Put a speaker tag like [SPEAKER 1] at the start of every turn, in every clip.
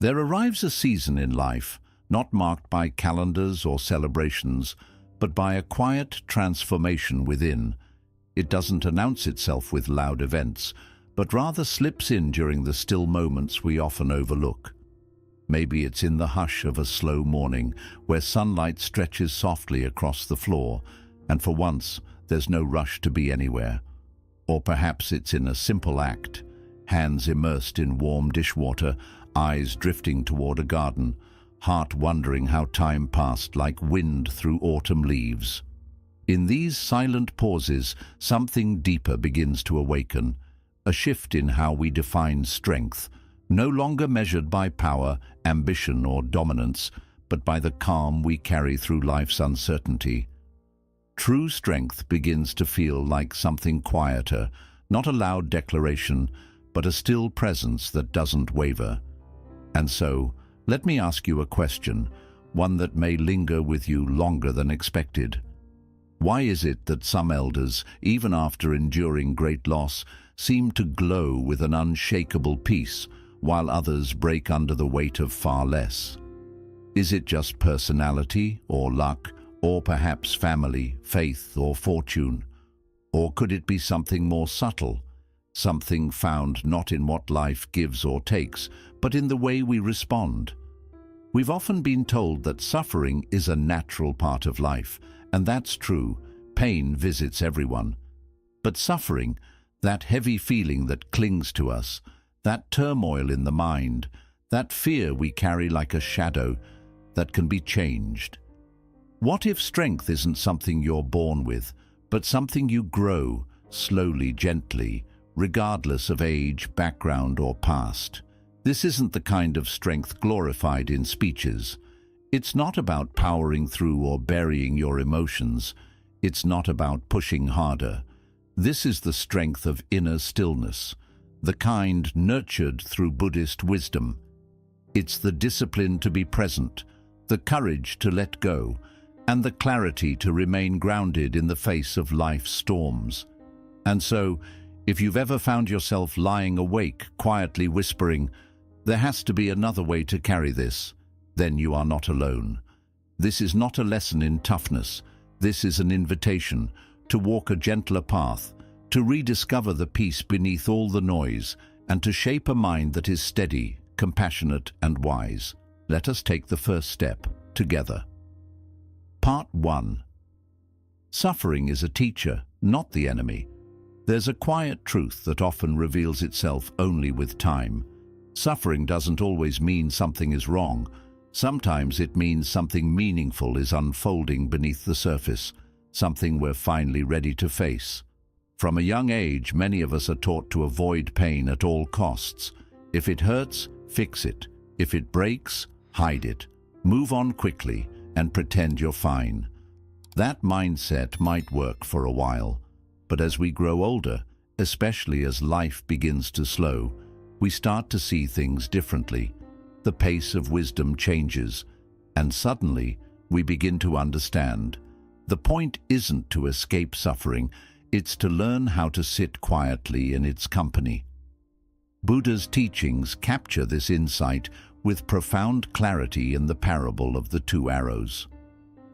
[SPEAKER 1] There arrives a season in life, not marked by calendars or celebrations, but by a quiet transformation within. It doesn't announce itself with loud events, but rather slips in during the still moments we often overlook. Maybe it's in the hush of a slow morning, where sunlight stretches softly across the floor, and for once there's no rush to be anywhere. Or perhaps it's in a simple act, hands immersed in warm dishwater, eyes drifting toward a garden, heart wondering how time passed like wind through autumn leaves. In these silent pauses, something deeper begins to awaken, a shift in how we define strength, no longer measured by power, ambition, or dominance, but by the calm we carry through life's uncertainty. True strength begins to feel like something quieter, not a loud declaration, but a still presence that doesn't waver. And so, let me ask you a question, one that may linger with you longer than expected. Why is it that some elders, even after enduring great loss, seem to glow with an unshakable peace, while others break under the weight of far less? Is it just personality, or luck, or perhaps family, faith, or fortune? Or could it be something more subtle, something found not in what life gives or takes, but in the way we respond? We've often been told that suffering is a natural part of life, and that's true. Pain visits everyone. But suffering, that heavy feeling that clings to us, that turmoil in the mind, that fear we carry like a shadow that can be changed. What if strength isn't something you're born with, but something you grow, slowly, gently, regardless of age, background, or past? This isn't the kind of strength glorified in speeches. It's not about powering through or burying your emotions. It's not about pushing harder. This is the strength of inner stillness, the kind nurtured through Buddhist wisdom. It's the discipline to be present, the courage to let go, and the clarity to remain grounded in the face of life's storms. And so, if you've ever found yourself lying awake, quietly whispering, "There has to be another way to carry this," then you are not alone. This is not a lesson in toughness. This is an invitation to walk a gentler path, to rediscover the peace beneath all the noise, and to shape a mind that is steady, compassionate, and wise. Let us take the first step together. Part 1. Suffering is a teacher, not the enemy. There's a quiet truth that often reveals itself only with time. Suffering doesn't always mean something is wrong. Sometimes it means something meaningful is unfolding beneath the surface, something we're finally ready to face. From a young age, many of us are taught to avoid pain at all costs. If it hurts, fix it. If it breaks, hide it. Move on quickly and pretend you're fine. That mindset might work for a while, but as we grow older, especially as life begins to slow, we start to see things differently. The pace of wisdom changes, and suddenly we begin to understand. The point isn't to escape suffering, it's to learn how to sit quietly in its company. Buddha's teachings capture this insight with profound clarity in the parable of the two arrows.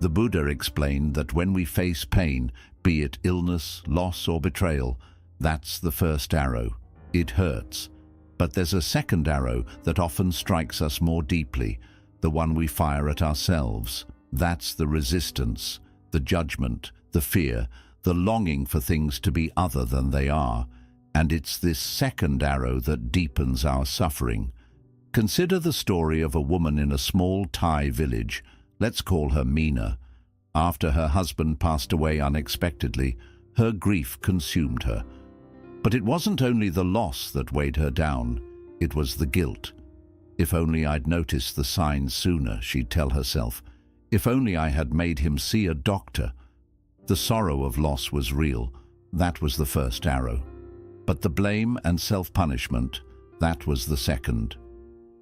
[SPEAKER 1] The Buddha explained that when we face pain, be it illness, loss, or betrayal, that's the first arrow. It hurts. But there's a second arrow that often strikes us more deeply, the one we fire at ourselves. That's the resistance, the judgment, the fear, the longing for things to be other than they are. And it's this second arrow that deepens our suffering. Consider the story of a woman in a small Thai village. Let's call her Meena. After her husband passed away unexpectedly, her grief consumed her. But it wasn't only the loss that weighed her down, it was the guilt. If only I'd noticed the signs sooner, she'd tell herself. If only I had made him see a doctor. The sorrow of loss was real. That was the first arrow. But the blame and self-punishment, that was the second.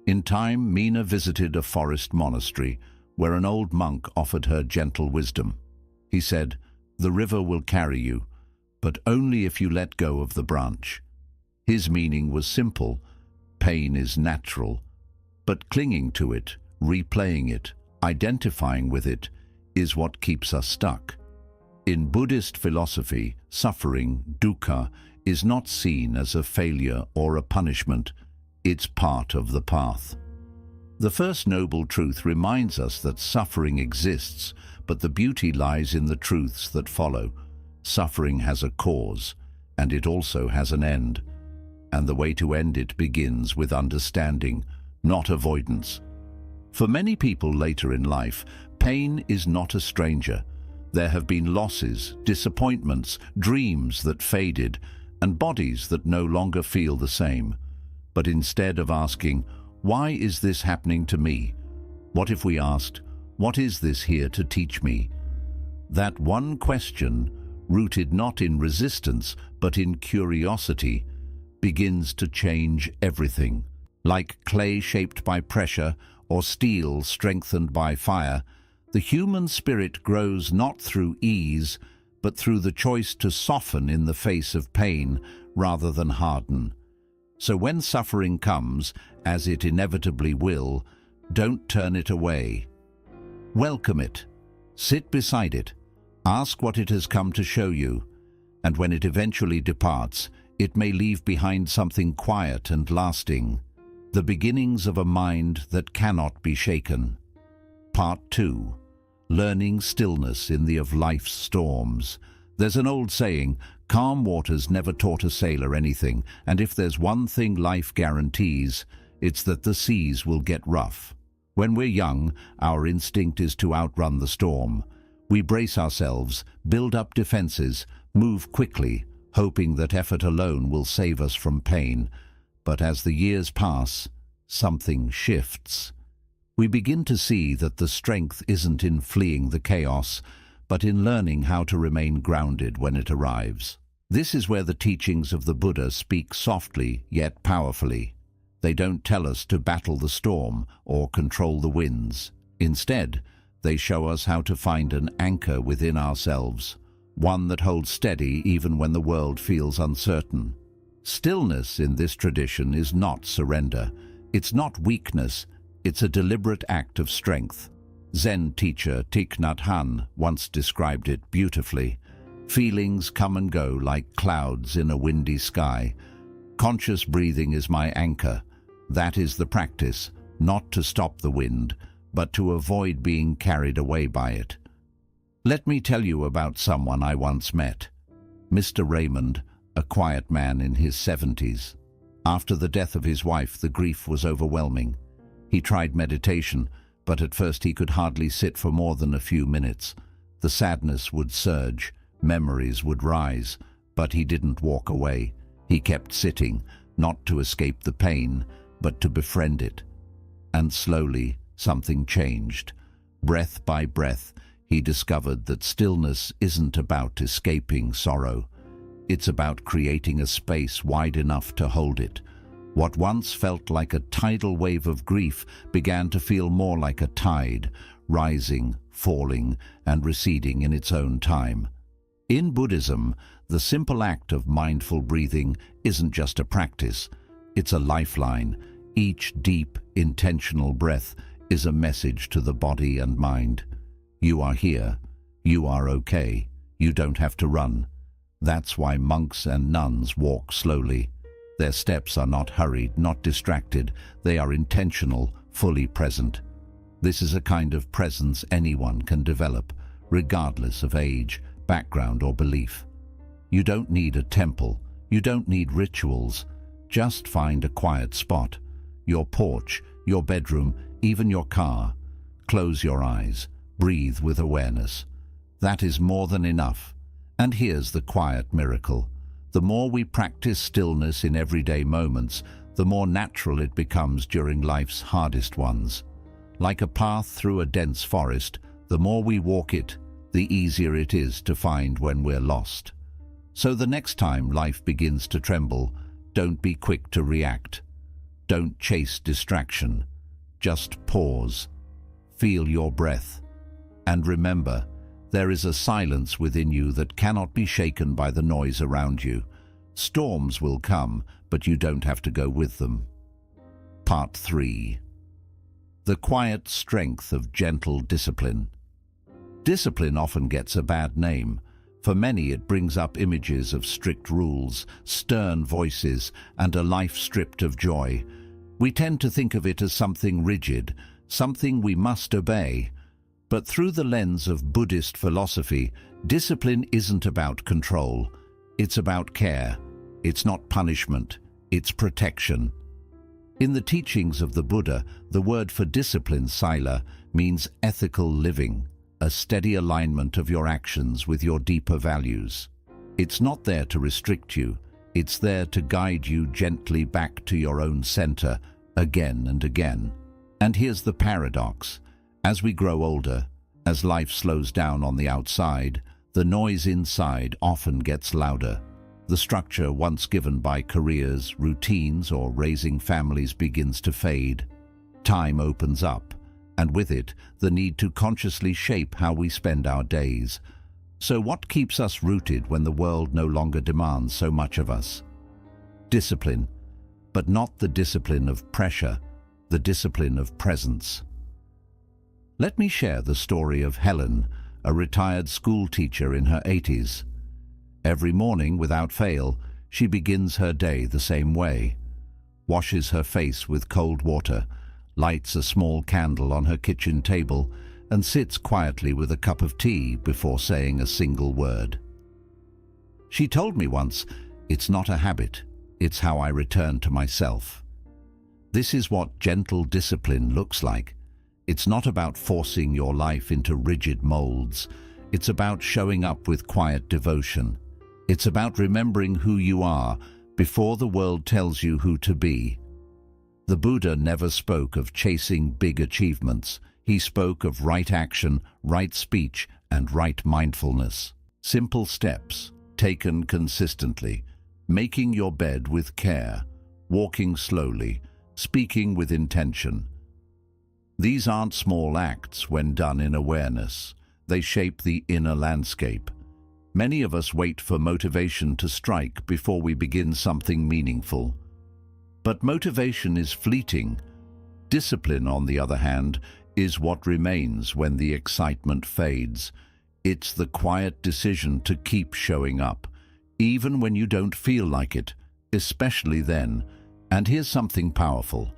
[SPEAKER 1] In time, Meena visited a forest monastery where an old monk offered her gentle wisdom. He said, "The river will carry you, but only if you let go of the branch." His meaning was simple. Pain is natural, But clinging to it, replaying it, identifying with it, is what keeps us stuck. In Buddhist philosophy, suffering, dukkha, is not seen as a failure or a punishment. It's part of the path. The First Noble Truth reminds us that suffering exists, but the beauty lies in the truths that follow. Suffering has a cause, and it also has an end. And the way to end it begins with understanding, not avoidance. For many people later in life, pain is not a stranger. There have been losses, disappointments, dreams that faded, and bodies that no longer feel the same. But instead of asking, "Why is this happening to me?" what if we asked, "What is this here to teach me?" That one question, rooted not in resistance but in curiosity, begins to change everything. Like clay shaped by pressure or steel strengthened by fire, the human spirit grows not through ease, but through the choice to soften in the face of pain rather than harden. So when suffering comes, as it inevitably will, don't turn it away. Welcome it. Sit beside it. Ask what it has come to show you. And when it eventually departs, it may leave behind something quiet and lasting. The beginnings of a mind that cannot be shaken. Part 2. Learning stillness in the of life's storms. There's an old saying, calm waters never taught a sailor anything, and if there's one thing life guarantees, it's that the seas will get rough. When we're young, our instinct is to outrun the storm. We brace ourselves, build up defenses, move quickly, hoping that effort alone will save us from pain. But as the years pass, something shifts. We begin to see that the strength isn't in fleeing the chaos, but in learning how to remain grounded when it arrives. This is where the teachings of the Buddha speak softly yet powerfully. They don't tell us to battle the storm or control the winds. Instead, they show us how to find an anchor within ourselves, one that holds steady even when the world feels uncertain. Stillness in this tradition is not surrender. It's not weakness. It's a deliberate act of strength. Zen teacher Thich Nhat Hanh once described it beautifully. Feelings come and go like clouds in a windy sky. Conscious breathing is my anchor. That is the practice, not to stop the wind, but to avoid being carried away by it. Let me tell you about someone I once met. Mr. Raymond, a quiet man in his 70s. After the death of his wife, the grief was overwhelming. He tried meditation, but at first he could hardly sit for more than a few minutes. The sadness would surge, memories would rise, but he didn't walk away. He kept sitting, not to escape the pain, but to befriend it. And slowly, something changed. Breath by breath, he discovered that stillness isn't about escaping sorrow. It's about creating a space wide enough to hold it. What once felt like a tidal wave of grief began to feel more like a tide, rising, falling, and receding in its own time. In Buddhism, the simple act of mindful breathing isn't just a practice, it's a lifeline. Each deep, intentional breath is a message to the body and mind. You are here. You are okay. You don't have to run. That's why monks and nuns walk slowly. Their steps are not hurried, not distracted. They are intentional, fully present. This is a kind of presence anyone can develop, regardless of age, background, or belief. You don't need a temple. You don't need rituals. Just find a quiet spot. Your porch, your bedroom, even your car. Close your eyes. Breathe with awareness. That is more than enough. And here's the quiet miracle. The more we practice stillness in everyday moments, the more natural it becomes during life's hardest ones. Like a path through a dense forest, the more we walk it, the easier it is to find when we're lost. So the next time life begins to tremble, don't be quick to react. Don't chase distraction. Just pause. Feel your breath. And remember, there is a silence within you that cannot be shaken by the noise around you. Storms will come, but you don't have to go with them. Part 3. the quiet strength of gentle discipline. Discipline often gets a bad name. For many, it brings up images of strict rules, stern voices, and a life stripped of joy. We tend to think of it as something rigid, something we must obey. But through the lens of Buddhist philosophy, discipline isn't about control. It's about care. It's not punishment. It's protection. In the teachings of the Buddha, the word for discipline, sila, means ethical living, a steady alignment of your actions with your deeper values. It's not there to restrict you. It's there to guide you gently back to your own center, again and again. And here's the paradox. As we grow older, as life slows down on the outside, the noise inside often gets louder. The structure once given by careers, routines, or raising families begins to fade. Time opens up, and with it, the need to consciously shape how we spend our days. So what keeps us rooted when the world no longer demands so much of us? Discipline, but not the discipline of pressure, the discipline of presence. Let me share the story of Helen, a retired school teacher in her 80s. Every morning, without fail, she begins her day the same way. Washes her face with cold water, lights a small candle on her kitchen table, and sits quietly with a cup of tea before saying a single word. She told me once, "It's not a habit, it's how I return to myself." This is what gentle discipline looks like. It's not about forcing your life into rigid molds. It's about showing up with quiet devotion. It's about remembering who you are before the world tells you who to be. The Buddha never spoke of chasing big achievements. He spoke of right action, right speech, and right mindfulness. Simple steps, taken consistently. Making your bed with care, walking slowly, speaking with intention. These aren't small acts when done in awareness. They shape the inner landscape. Many of us wait for motivation to strike before we begin something meaningful. But motivation is fleeting. Discipline, on the other hand, is what remains when the excitement fades. It's the quiet decision to keep showing up, even when you don't feel like it, especially then. And here's something powerful.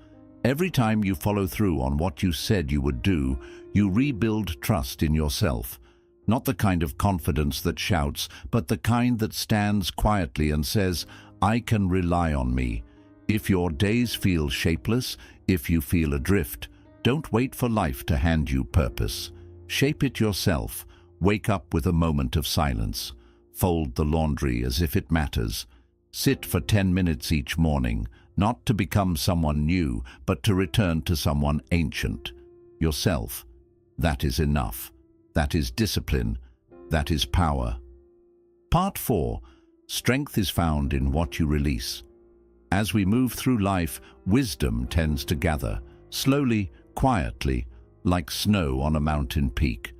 [SPEAKER 1] Every time you follow through on what you said you would do, you rebuild trust in yourself. Not the kind of confidence that shouts, but the kind that stands quietly and says, "I can rely on me." If your days feel shapeless, if you feel adrift, don't wait for life to hand you purpose. Shape it yourself. Wake up with a moment of silence. Fold the laundry as if it matters. Sit for 10 minutes each morning, not to become someone new, but to return to someone ancient. Yourself. That is enough. That is discipline. That is power. Part 4. Strength is found in what you release. As we move through life, wisdom tends to gather, slowly, quietly, like snow on a mountain peak.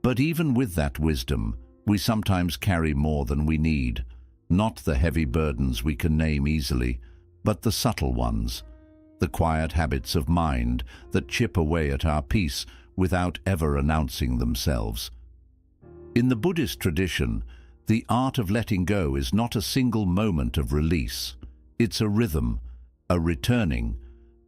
[SPEAKER 1] But even with that wisdom, we sometimes carry more than we need. Not the heavy burdens we can name easily, but the subtle ones. The quiet habits of mind that chip away at our peace without ever announcing themselves. In the Buddhist tradition, the art of letting go is not a single moment of release. It's a rhythm, a returning,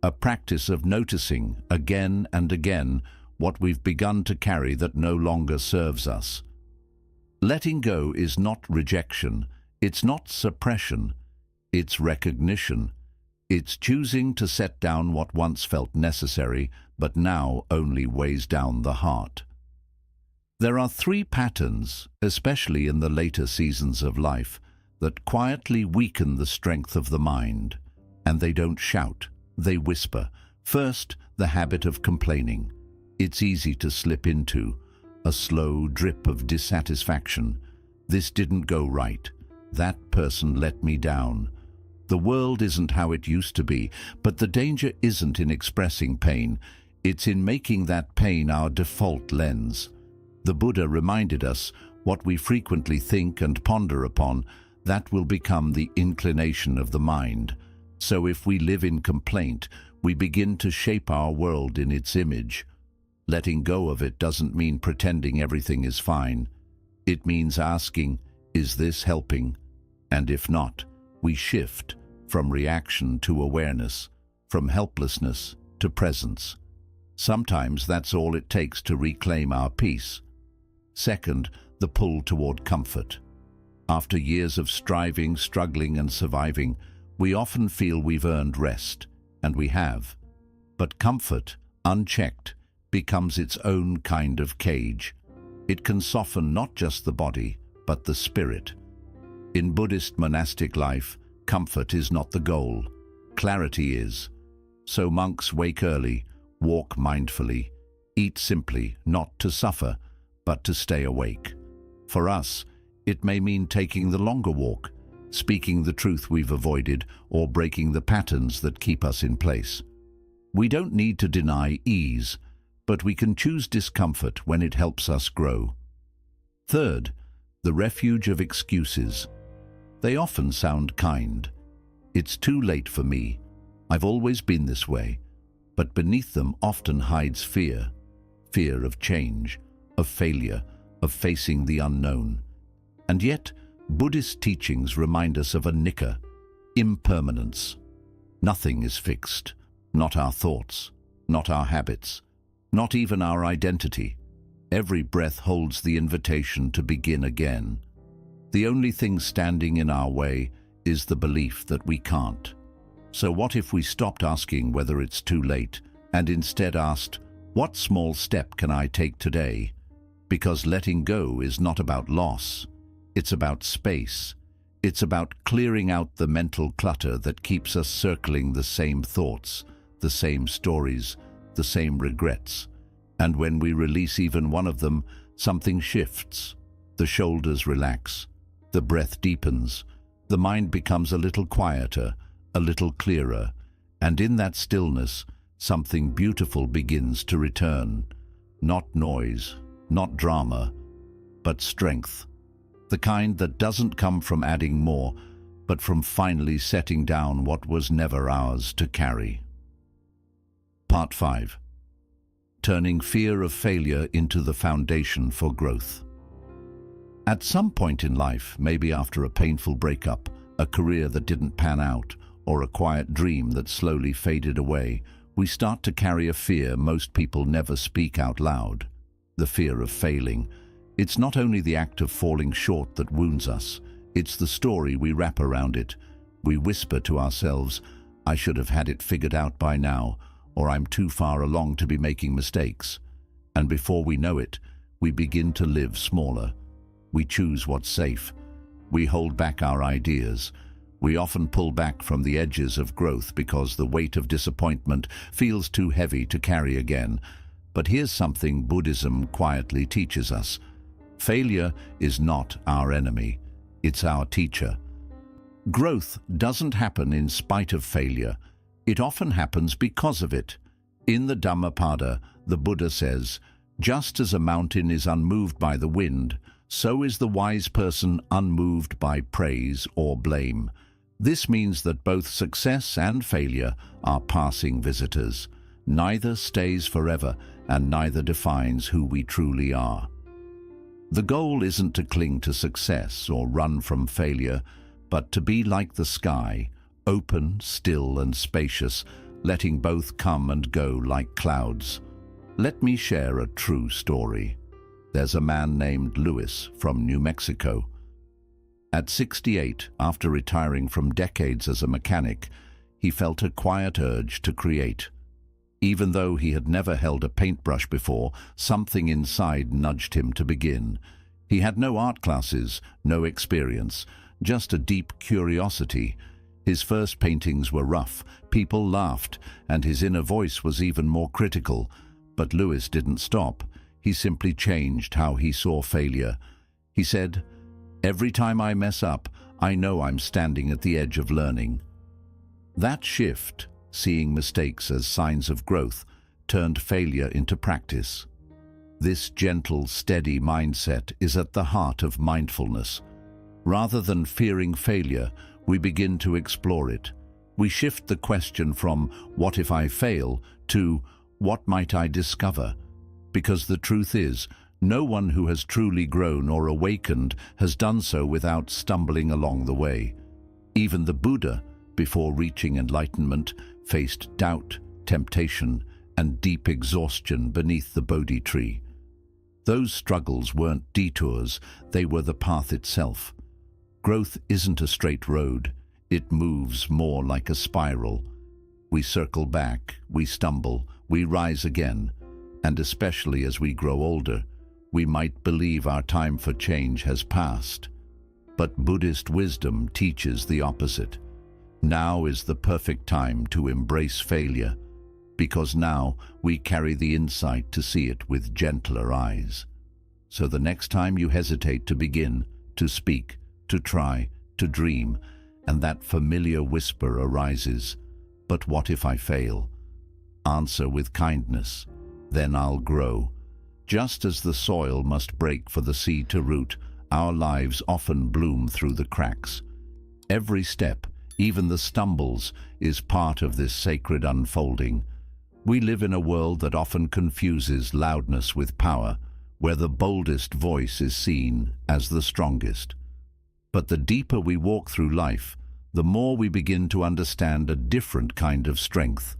[SPEAKER 1] a practice of noticing again and again what we've begun to carry that no longer serves us. Letting go is not rejection, it's not suppression, it's recognition. It's choosing to set down what once felt necessary, but now only weighs down the heart. There are 3 patterns, especially in the later seasons of life, that quietly weaken the strength of the mind. And they don't shout, they whisper. First, the habit of complaining. It's easy to slip into a slow drip of dissatisfaction. This didn't go right. That person let me down. The world isn't how it used to be, but the danger isn't in expressing pain. It's in making that pain our default lens. The Buddha reminded us, what we frequently think and ponder upon, that will become the inclination of the mind. So if we live in complaint, We begin to shape our world in its image. Letting go of it doesn't mean pretending everything is fine. It means asking, is this helping? And if not, we shift from reaction to awareness, from helplessness to presence. Sometimes that's all it takes to reclaim our peace. Second, the pull toward comfort. After years of striving, struggling, and surviving, we often feel we've earned rest, and we have. But comfort, unchecked, becomes its own kind of cage. It can soften not just the body, but the spirit. In Buddhist monastic life, comfort is not the goal. Clarity is. So monks wake early, walk mindfully, eat simply, not to suffer, but to stay awake. For us, it may mean taking the longer walk, speaking the truth we've avoided, or breaking the patterns that keep us in place. We don't need to deny ease, but we can choose discomfort when it helps us grow. Third, the refuge of excuses. They often sound kind. It's too late for me. I've always been this way. But beneath them often hides fear. Fear of change, of failure, of facing the unknown. And yet, Buddhist teachings remind us of a nikka, impermanence. Nothing is fixed. Not our thoughts, not our habits, not even our identity. Every breath holds the invitation to begin again. The only thing standing in our way is the belief that we can't. So what if we stopped asking whether it's too late and instead asked, what small step can I take today? Because letting go is not about loss. It's about space. It's about clearing out the mental clutter that keeps us circling the same thoughts, the same stories, the same regrets. And when we release even one of them, something shifts. The shoulders relax. The breath deepens. The mind becomes a little quieter, a little clearer. And in that stillness, something beautiful begins to return. Not noise, not drama, but strength. The kind that doesn't come from adding more, but from finally setting down what was never ours to carry. Part 5. Turning fear of failure into the foundation for growth. At some point in life, maybe after a painful breakup, a career that didn't pan out, or a quiet dream that slowly faded away, we start to carry a fear most people never speak out loud. The fear of failing. It's not only the act of falling short that wounds us, it's the story we wrap around it. We whisper to ourselves, I should have had it figured out by now, or I'm too far along to be making mistakes. And before we know it, we begin to live smaller. We choose what's safe. We hold back our ideas. We often pull back from the edges of growth because the weight of disappointment feels too heavy to carry again. But here's something Buddhism quietly teaches us. Failure is not our enemy. It's our teacher. Growth doesn't happen in spite of failure. It often happens because of it. In the Dhammapada, the Buddha says, just as a mountain is unmoved by the wind, so is the wise person unmoved by praise or blame. This means that both success and failure are passing visitors. Neither stays forever, and neither defines who we truly are. The goal isn't to cling to success or run from failure, but to be like the sky, open, still, and spacious, letting both come and go like clouds. Let me share a true story. There's a man named Louis from New Mexico. At 68, after retiring from decades as a mechanic, he felt a quiet urge to create. Even though he had never held a paintbrush before, something inside nudged him to begin. He had no art classes, no experience, just a deep curiosity. His first paintings were rough, people laughed, and his inner voice was even more critical. But Louis didn't stop. He simply changed how he saw failure. He said, "Every time I mess up, I know I'm standing at the edge of learning." That shift, seeing mistakes as signs of growth, turned failure into practice. This gentle, steady mindset is at the heart of mindfulness. Rather than fearing failure, we begin to explore it. We shift the question from "what if I fail" to "what might I discover?" Because the truth is, no one who has truly grown or awakened has done so without stumbling along the way. Even the Buddha, before reaching enlightenment, faced doubt, temptation, and deep exhaustion beneath the Bodhi tree. Those struggles weren't detours, they were the path itself. Growth isn't a straight road, it moves more like a spiral. We circle back, we stumble, we rise again, and especially as we grow older, we might believe our time for change has passed. But Buddhist wisdom teaches the opposite. Now is the perfect time to embrace failure, because now we carry the insight to see it with gentler eyes. So the next time you hesitate to begin, to speak, to try, to dream, and that familiar whisper arises, "But what if I fail?" Answer with kindness, "Then I'll grow." Just as the soil must break for the seed to root, our lives often bloom through the cracks. Every step, even the stumbles, is part of this sacred unfolding. We live in a world that often confuses loudness with power, where the boldest voice is seen as the strongest. But the deeper we walk through life, the more we begin to understand a different kind of strength.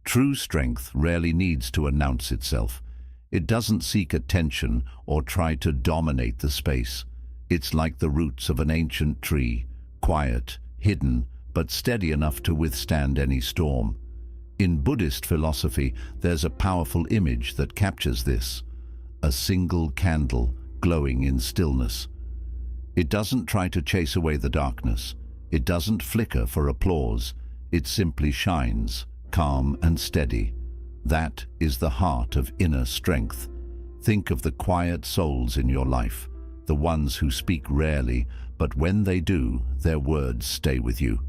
[SPEAKER 1] True strength rarely needs to announce itself. It doesn't seek attention or try to dominate the space. It's like the roots of an ancient tree, quiet, hidden, but steady enough to withstand any storm. In Buddhist philosophy, there's a powerful image that captures this: a single candle glowing in stillness. It doesn't try to chase away the darkness. It doesn't flicker for applause. It simply shines, calm and steady. That is the heart of inner strength. Think of the quiet souls in your life, the ones who speak rarely, but when they do, their words stay with you.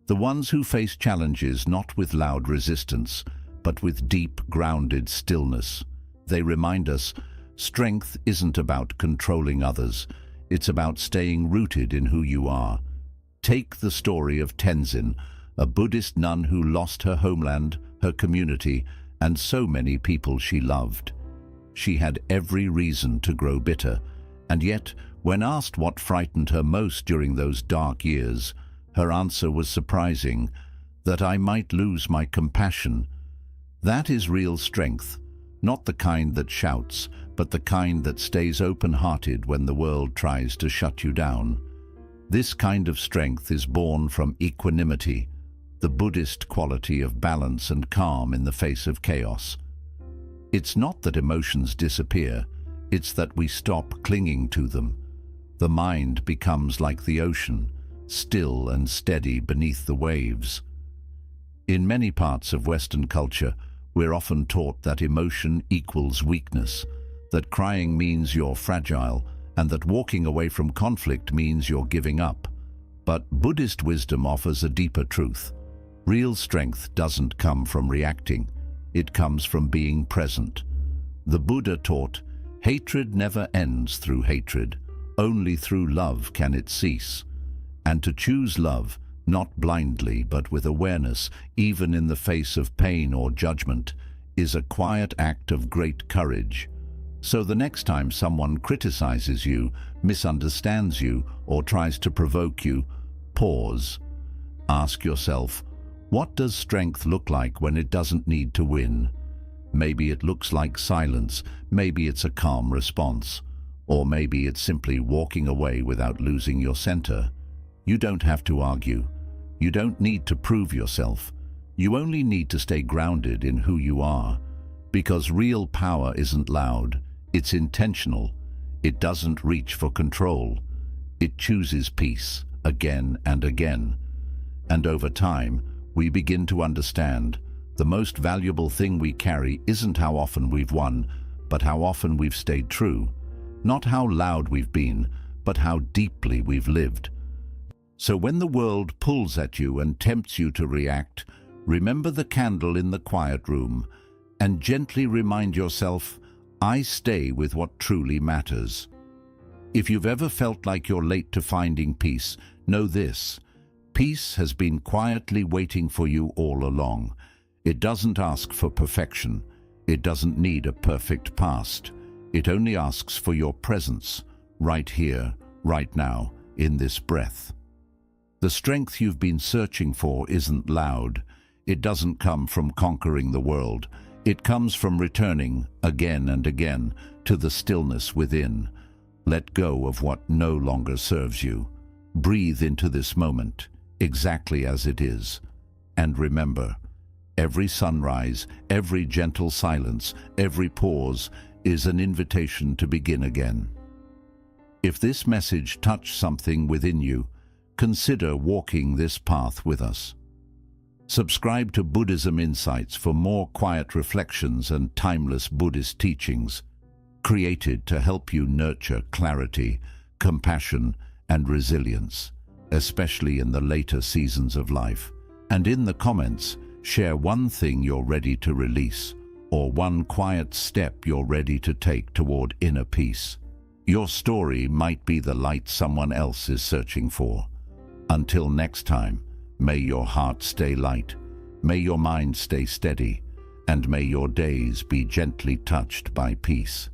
[SPEAKER 1] The ones who face challenges not with loud resistance, but with deep, grounded stillness. They remind us, strength isn't about controlling others. It's about staying rooted in who you are. Take the story of Tenzin, a Buddhist nun who lost her homeland, her community, and so many people she loved. She had every reason to grow bitter, and yet, when asked what frightened her most during those dark years, her answer was surprising: that I might lose my compassion. That is real strength, not the kind that shouts, but the kind that stays open-hearted when the world tries to shut you down. This kind of strength is born from equanimity, the Buddhist quality of balance and calm in the face of chaos. It's not that emotions disappear, it's that we stop clinging to them. The mind becomes like the ocean, still and steady beneath the waves. In many parts of Western culture, we're often taught that emotion equals weakness, that crying means you're fragile, and that walking away from conflict means you're giving up. But Buddhist wisdom offers a deeper truth. Real strength doesn't come from reacting, it comes from being present. The Buddha taught, hatred never ends through hatred, only through love can it cease. And to choose love, not blindly but with awareness, even in the face of pain or judgment, is a quiet act of great courage. So the next time someone criticizes you, misunderstands you, or tries to provoke you, pause. Ask yourself, what does strength look like when it doesn't need to win? Maybe it looks like silence, maybe it's a calm response, or maybe it's simply walking away without losing your center. You don't have to argue. You don't need to prove yourself. You only need to stay grounded in who you are. Because real power isn't loud, it's intentional. It doesn't reach for control. It chooses peace again and again. And over time, we begin to understand the most valuable thing we carry isn't how often we've won, but how often we've stayed true. Not how loud we've been, but how deeply we've lived. So when the world pulls at you and tempts you to react, remember the candle in the quiet room and gently remind yourself, I stay with what truly matters. If you've ever felt like you're late to finding peace, know this: Peace has been quietly waiting for you all along. It doesn't ask for perfection. It doesn't need a perfect past. It only asks for your presence, right here, right now, in this breath. The strength you've been searching for isn't loud. It doesn't come from conquering the world. It comes from returning, again and again, to the stillness within. Let go of what no longer serves you. Breathe into this moment, exactly as it is. And remember, every sunrise, every gentle silence, every pause is an invitation to begin again. If this message touched something within you, consider walking this path with us. Subscribe to Buddhism Insights for more quiet reflections and timeless Buddhist teachings, created to help you nurture clarity, compassion, and resilience, especially in the later seasons of life. And in the comments, share one thing you're ready to release, or one quiet step you're ready to take toward inner peace. Your story might be the light someone else is searching for. Until next time, may your heart stay light, may your mind stay steady, and may your days be gently touched by peace.